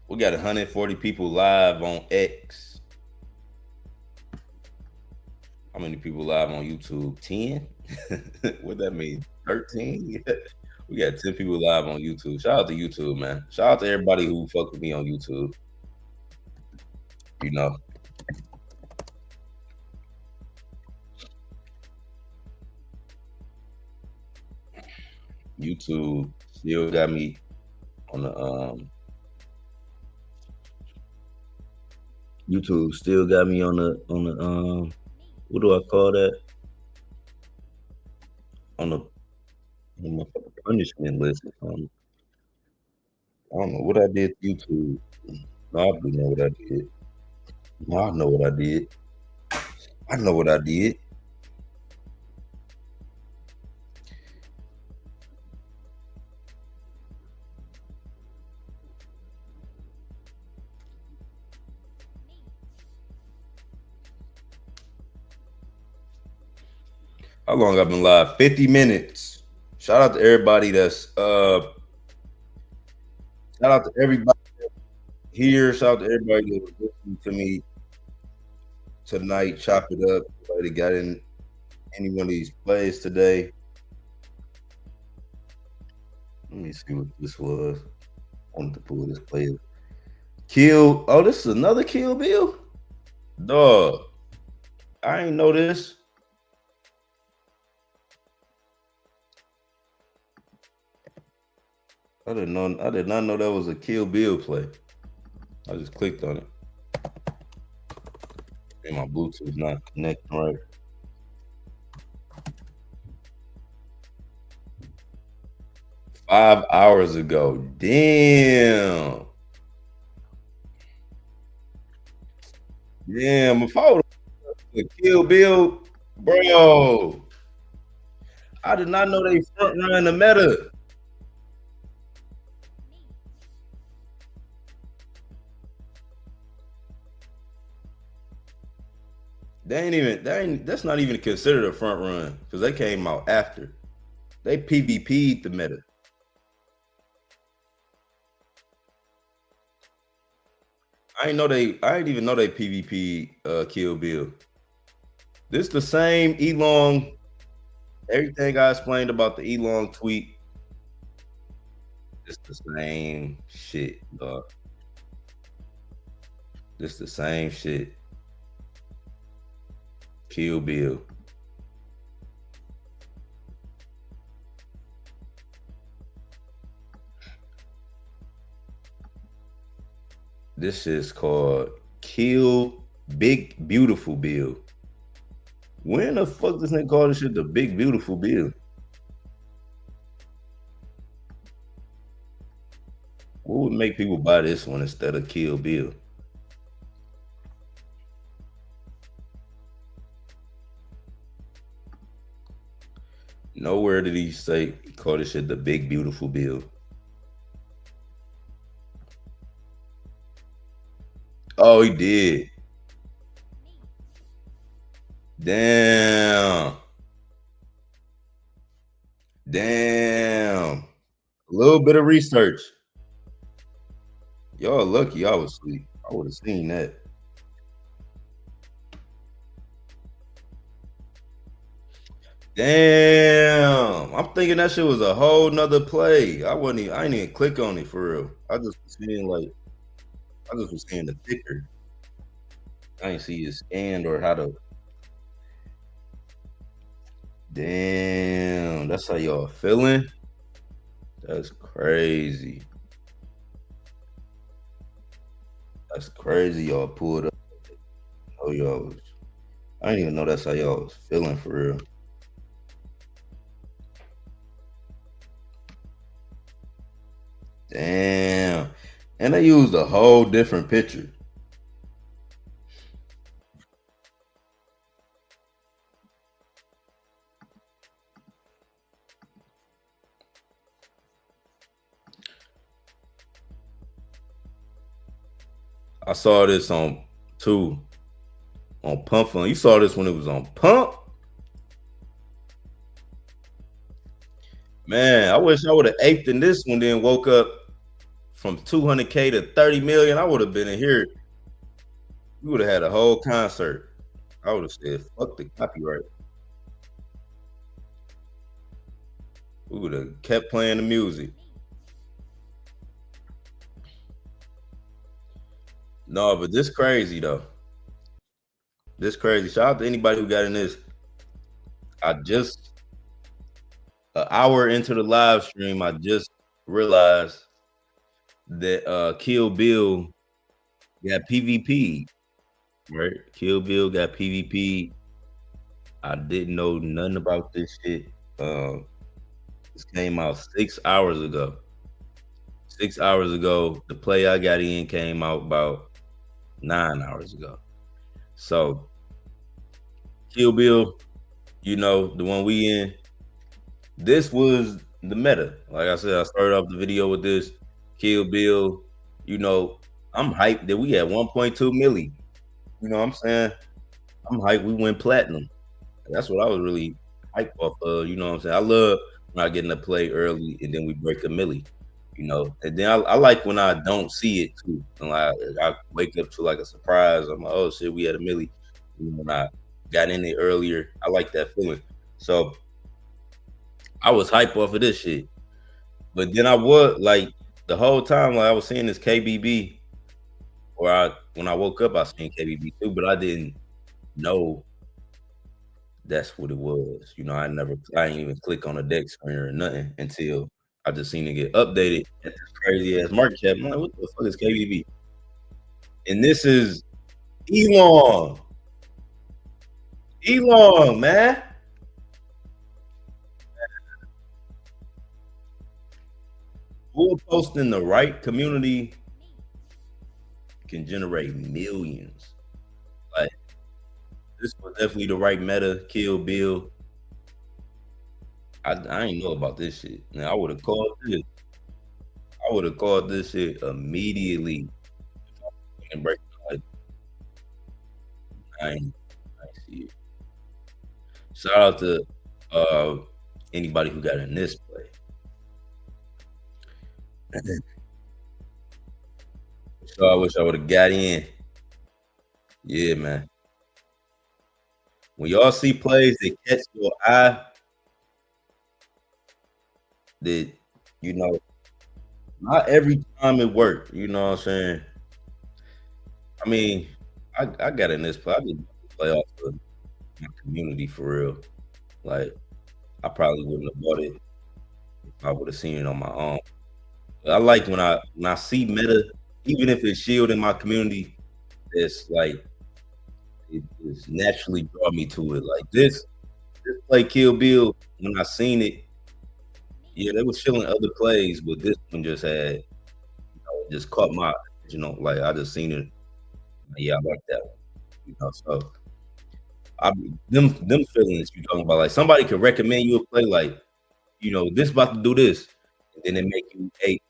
Speaker 1: We got 140 people live on X. How many people live on YouTube? 10? What that mean? 13? We got 10 people live on YouTube. Shout out to YouTube, man. Shout out to everybody who fuck with me on YouTube. You know. YouTube still got me on the YouTube still got me on the what do I call that? On my punishment list. I don't know what I did to YouTube. No, I do know what I did. No, I know what I did. I know what I did. How long I've been live? 50 minutes. Shout out to everybody that's shout out to everybody here. Shout out to everybody that was listening to me tonight. Chop it up. Everybody that got in any one of these plays today. Let me see what this was. I wanted to pull this play. Kill. Oh, this is another Kill Bill? Dog. I ain't know this. I didn't know. I did not know that was a Kill Bill play. I just clicked on it. And my Bluetooth not connecting right. $5 ago. Damn. Damn. If I would have Kill Bill, bro. I did not know they front run the meta. That's not even considered a front run because they came out after. They PvP'd the meta. I didn't even know they PvP Kill Bill. This the same Elon. Everything I explained about the Elon tweet. It's the same shit, dog. This the same shit. Kill Bill. This is called Kill Big Beautiful Bill. When the fuck does they call this shit the Big Beautiful Bill? What would make people buy this one instead of Kill Bill? Nowhere did he say call this shit the Big Beautiful Bill. Oh, he did. Damn. Damn. A little bit of research. Y'all lucky I was asleep. I would have seen that. Damn. I'm thinking that shit was a whole nother play. I didn't even click on it for real. I just was seeing the ticker. I didn't see it scanned or how to. Damn. That's how y'all feeling? That's crazy. That's crazy. Y'all pulled up. Oh, I didn't even know that's how y'all was feeling for real. Damn. And they used a whole different picture. I saw this on Pump Fun. You saw this when it was on Pump? Man, I wish I would have aped in this one, then woke up from 200K to 30 million. I would have been in here. We would have had a whole concert. I would have said, fuck the copyright. We would have kept playing the music. No, but this crazy though. This crazy. Shout out to anybody who got in this. I just an hour into the live stream, I just realized that Kill Bill got PvP. Right? Kill Bill got PvP. I didn't know nothing about this shit. This came out 6 hours ago. 6 hours ago. The play I got in came out about 9 hours ago. So Kill Bill, the one we in. This was the meta. Like I said, I started off the video with this Kill Bill. I'm hyped that we had 1.2 milli. You know what I'm saying? I'm hyped we went platinum. That's what I was really hyped off of. You know what I'm saying? I love when I get in the play early and then we break a milli. And then I like when I don't see it too. And like I wake up to like a surprise. I'm like, oh shit, we had a milli. When I got in it earlier, I like that feeling. So I was hyped off of this shit. But then I was like the whole time, like I was seeing this KBB, or when I woke up, I seen KBB too, but I didn't know that's what it was. I didn't even click on the deck screen or nothing until I just seen it get updated at this crazy ass market cap. I'm like, what the fuck is KBB? And this is Elon. Elon, man. Who posting the right community can generate millions. Like this was definitely the right meta. Kill Bill. I ain't know about this shit. Now I would have called this. I would have called this shit immediately. And break like I ain't see it. Shout out to anybody who got in this play. So I wish I would have got in. Yeah, man. When y'all see plays that catch your eye, that not every time it worked. You know what I'm saying? I mean, I got in this play. I did play off of my community for real. Like I probably wouldn't have bought it if I would have seen it on my own. But I like when I see meta, even if it's shield in my community, it's like it just naturally draw me to it. Like this play Kill Bill, when I seen it, yeah, they was showing other plays, but this one just had, it just caught my, like I just seen it. Yeah, I like that one. So them feelings you talking about, like somebody could recommend you a play, like this about to do this, and then it make you hate.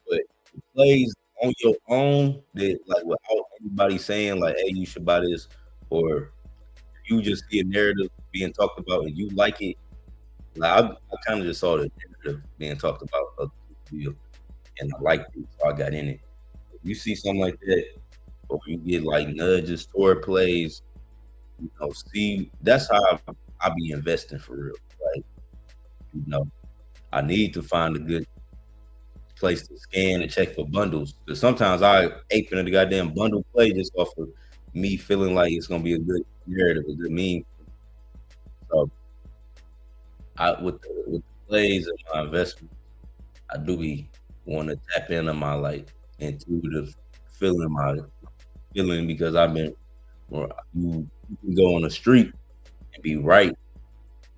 Speaker 1: But plays on your own that like without anybody saying like, hey, you should buy this, or you just see a narrative being talked about and you like it. Like I kind of just saw the narrative being talked about other people, and I liked it, so I got in it. If you see something like that, or you get like nudges, store plays, see that's how I be investing for real. Like, I need to find a good place to scan and check for bundles. Because sometimes I ape into the goddamn bundle play just off of me feeling like it's gonna be a good narrative, a good meme. So with the plays and my investment, I do be want to tap into my like intuitive feeling because I've been or you can go on the street and be right,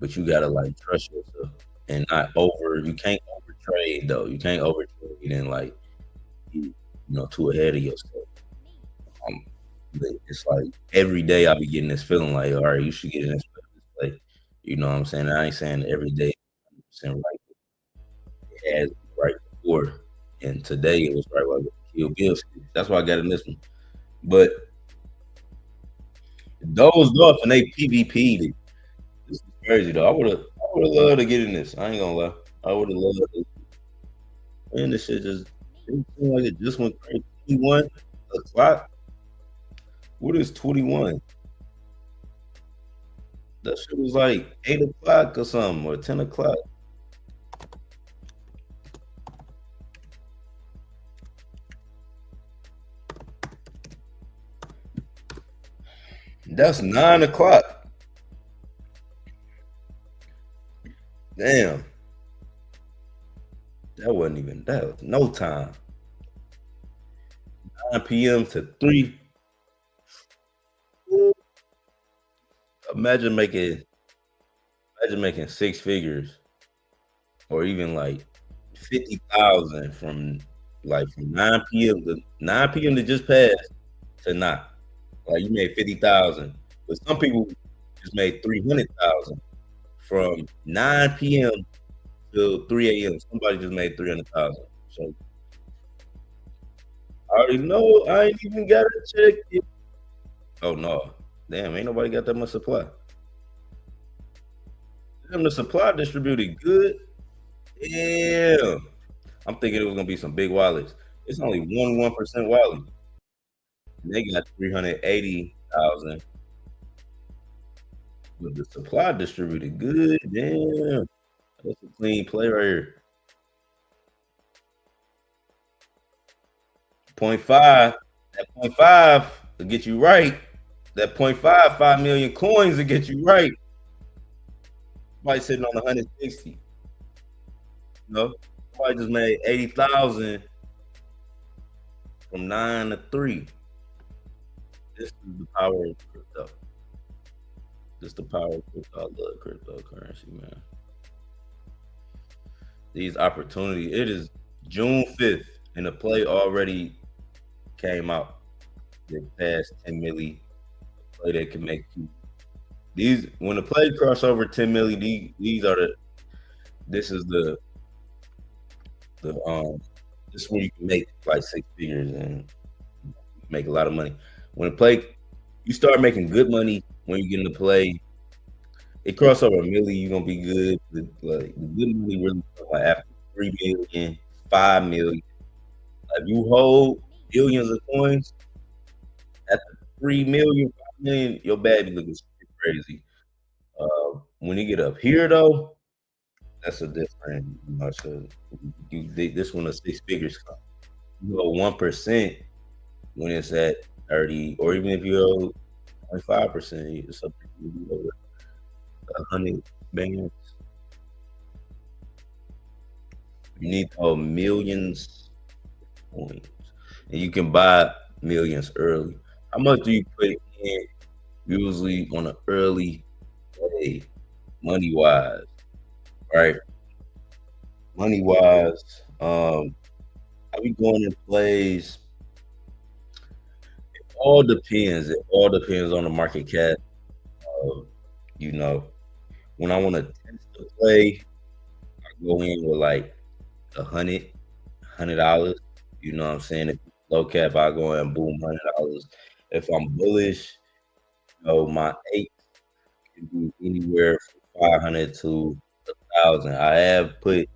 Speaker 1: but you gotta like trust yourself and not you can't overtrade though. You can't overtrade and like too ahead of yourself. But it's like every day I be getting this feeling like, all right, you should get in this play. You know what I'm saying? I ain't saying every day 100% right. It has been right before. And today it was right like Kill Bill. That's why I got in this one. But dozed off and they PvP'd it. This is crazy though. I would have loved to get in this. I ain't gonna lie. I would have loved to. Man, this shit just it seemed like it just went crazy. 21 o'clock. What is 21? That shit was like 8 o'clock or something, or 10 o'clock. That's 9 o'clock. Damn. That wasn't even that was no time. 9 p.m. to 3. Imagine making 6 figures or even like 50,000 from like from 9 p.m. to just passed to not. Like you made 50,000, but some people just made 300,000 from 9 p.m. till 3 a.m. Somebody just made 300,000. So I already know. I ain't even got to check it. Oh no, damn! Ain't nobody got that much supply. Damn, the supply distributed good. Yeah, I'm thinking it was gonna be some big wallets. It's only 1% wallet. And they got 380,000. But the supply distributed good. Damn, that's a clean play right here. Point five. That point five to get you right. That point five, 5 million coins to get you right. Somebody sitting on 160. You know, somebody just made 80,000 from 9 to 3. This is the power of crypto. This is the power of crypto. I love cryptocurrency, man. These opportunities. It is June 5th, and the play already came out. They passed 10 milli. Play that can make you. These when the play cross over 10 milli, these are the. This is the this is where you can make like 6 figures and make a lot of money. When the play, you start making good money when you get in the play. It cross over a milli, you're gonna be good. The good money really comes like after 3 million, 5 million. If you hold billions of coins at 3 million, 5 million, your bag be looking super crazy. When you get up here though, that's a different. So this one is 6 figures. You go 1% when it's at 30, or even if you go 25%, it's up to over 100 bands. You need to hold millions of coins, and you can buy millions early. How much do you put in usually on an early day, money wise? Right, money wise. I be going in plays. It all depends. It all depends on the market cap. You know, when I want to test the play, I go in with like $100. You know what I'm saying? If it's low cap, I go in and boom $100. If I'm bullish, my eight can be anywhere from 500 to 1,000. I have put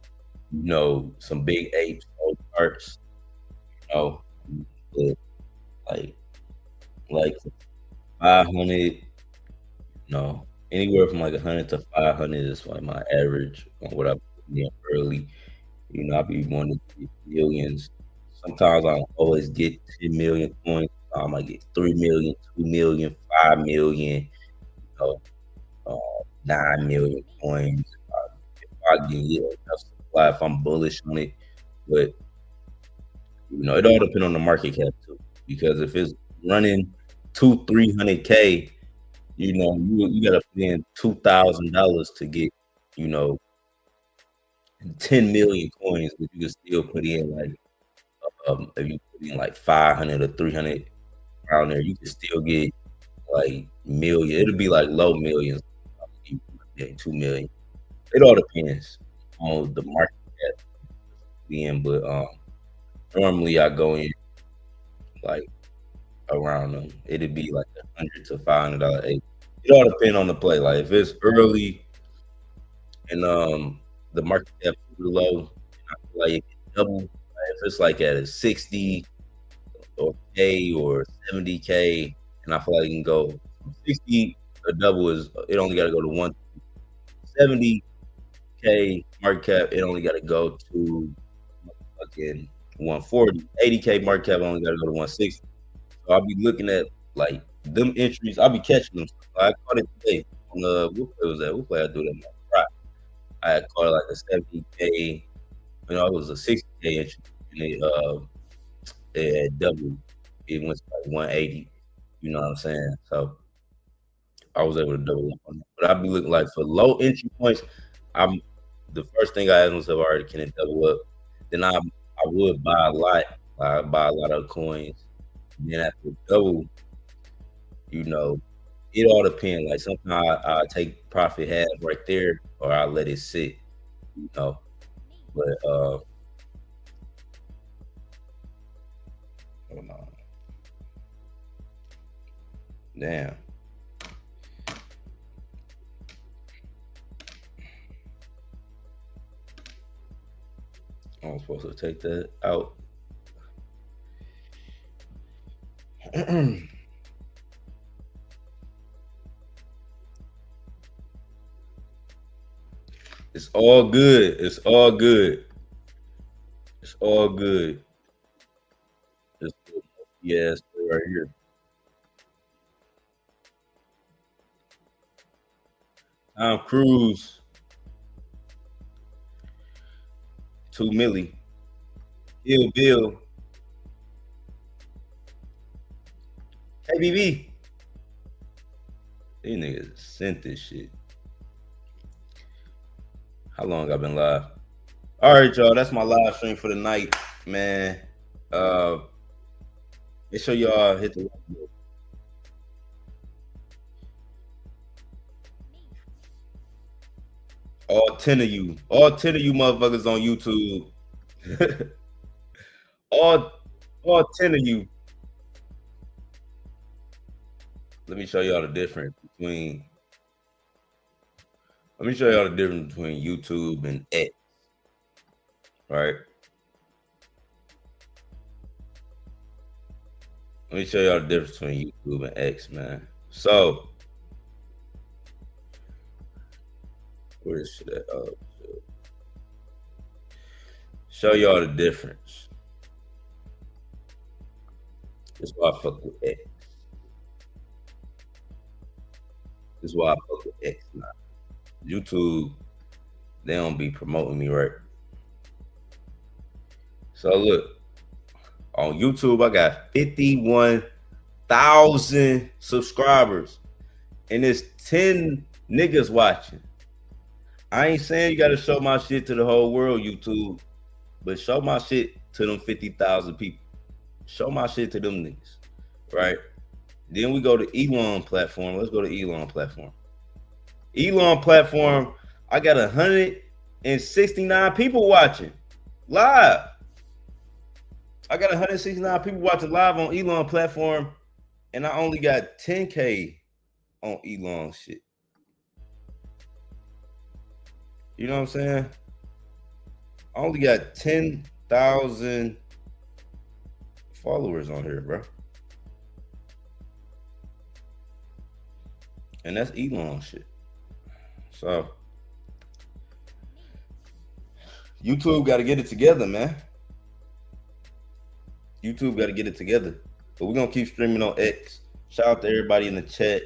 Speaker 1: some big apes on charts. You know, but like like 500. Anywhere from like 100 to 500 is like my average on what I put in early. I be wanting to get millions. Sometimes I don't always get 10 million coins. I might get 3 million, 2 million, 5 million, you know, 9 million coins. If I can get enough supply, if I'm bullish on it, but it all depends on the market cap too. Because if it's running 200-300K, you gotta put in $2,000 to get, you know, 10 million coins, but you can still put in like if you put in like 500 or 300 around there, you can still get like million. It'll be like low millions, you get 2 million. It all depends on the market cap we in, but normally I go in like around them. It'd be like $100 to $500. It all depends on the play. Like if it's early and the market cap super low, and I feel like it can double. Like if it's like at a 60 or K or 70K, and I feel like it can go from 60, a double is it only got to go to 170K market cap. It only got to go to fucking 140. 80K market cap only got to go to 160. So I'll be looking at like them entries. I'll be catching them. I caught it today. On what play was that? What play I do that? I had caught like a 70K. It was a 60K entry, and it had doubled. It went to like 180. You know what I'm saying? So I was able to double up on that. But I'd be looking like for low entry points. I'm the first thing I asked myself, all right, can it double up? Then I I would buy a lot. I buy a lot of coins. Then after double, you know, it all depends. Like sometimes I take profit half right there, or I let it sit. You know, but hold on. Damn, I'm supposed to take that out. It's all good. It's all good. It's all good. This yes right here. Tom Cruise, 2 milli. Kill Bill, KBB. These niggas sent this shit. How long I been live? All right, y'all. That's my live stream for the night, man. Uh, make sure y'all hit the all 10 of you motherfuckers on YouTube. all all 10 of you. Let me show y'all the difference between. Let me show y'all the difference between YouTube and X. Right. Let me show y'all the difference between YouTube and X, man. So, where is shit at? Oh, shit. Show y'all the difference. This is why I fuck with X. This is why I fuck with X now. YouTube, they don't be promoting me right. So look, on YouTube, I got 51,000 subscribers, and there's 10 niggas watching. I ain't saying you gotta show my shit to the whole world, YouTube, but show my shit to them 50,000 people. Show my shit to them niggas, right? Then we go to Elon platform. Let's go to Elon platform. Elon platform, I got 169 people watching live. I got 169 people watching live on Elon platform, and I only got 10K on Elon shit. You know what I'm saying? I only got 10,000 followers on here, bro. And that's Elon shit. So YouTube got to get it together, man. YouTube got to get it together. But we're going to keep streaming on X. Shout out to everybody in the chat.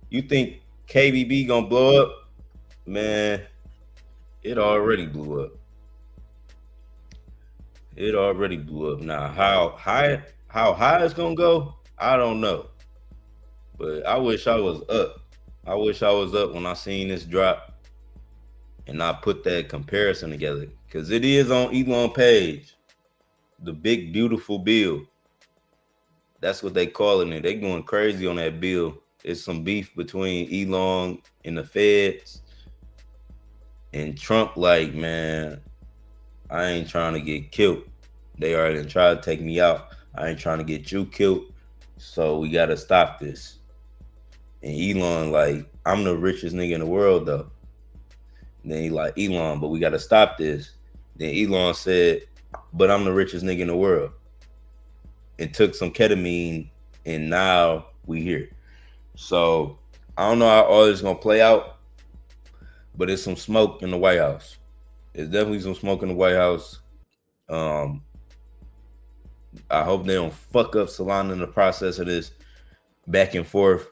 Speaker 1: You think KBB going to blow up? Man, it already blew up. It already blew up. Now, how high it's going to go, I don't know. But I wish I was up. I wish I was up when I seen this drop and I put that comparison together, because it is on Elon page, the big beautiful bill. That's what they calling it. They going crazy on that bill. It's some beef between Elon and the feds, and Trump like, man, I ain't trying to get killed. They already tried to take me out. I ain't trying to get you killed. So we got to stop this. And Elon like, I'm the richest nigga in the world though. And then he like, Elon, but we got to stop this. Then Elon said, but I'm the richest nigga in the world. And took some ketamine, and now we here. So I don't know how all this is gonna play out, but it's some smoke in the White House. There's definitely some smoke in the White House. I hope they don't fuck up Solana in the process of this back and forth.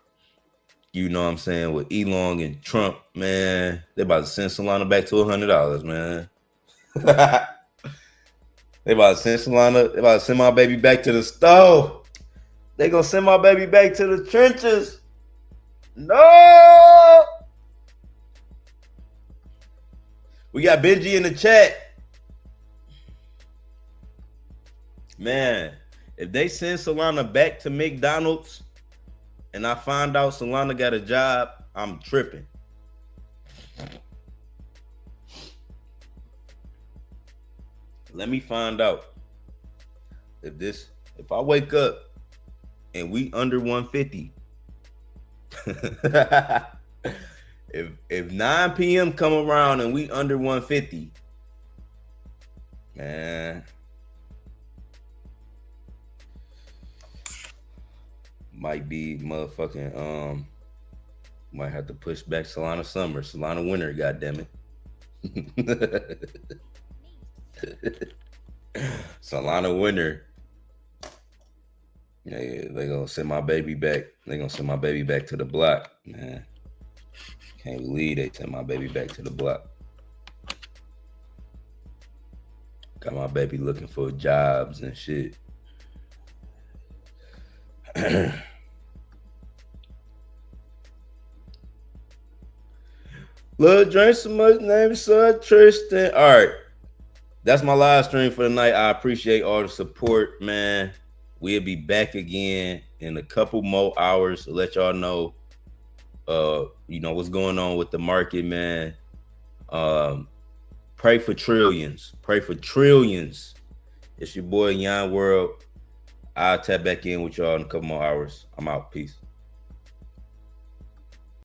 Speaker 1: You know what I'm saying, with Elon and Trump, man. They about to send Solana back to $100, man. They about to send Solana. They about to send my baby back to the stove. They gonna send my baby back to the trenches. No. We got Benji in the chat. Man, if they send Solana back to McDonald's and I find out Solana got a job, I'm tripping. Let me find out if I wake up and we under 150. if 9 p.m. come around and we under 150, man, might be motherfucking might have to push back Solana summer, Solana winter, goddammit. Solana winter. Yeah, they gonna send my baby back. They gonna send my baby back to the block, man. Can't believe they sent my baby back to the block. Got my baby looking for jobs and shit. Lil drink so much, name Sir Tristan. All right, that's my live stream for the night. I appreciate all the support, man. We'll be back again in a couple more hours to let y'all know, what's going on with the market, man. Pray for trillions. Pray for trillions. It's your boy Yon World. I'll tap back in with y'all in a couple more hours. I'm out. Peace.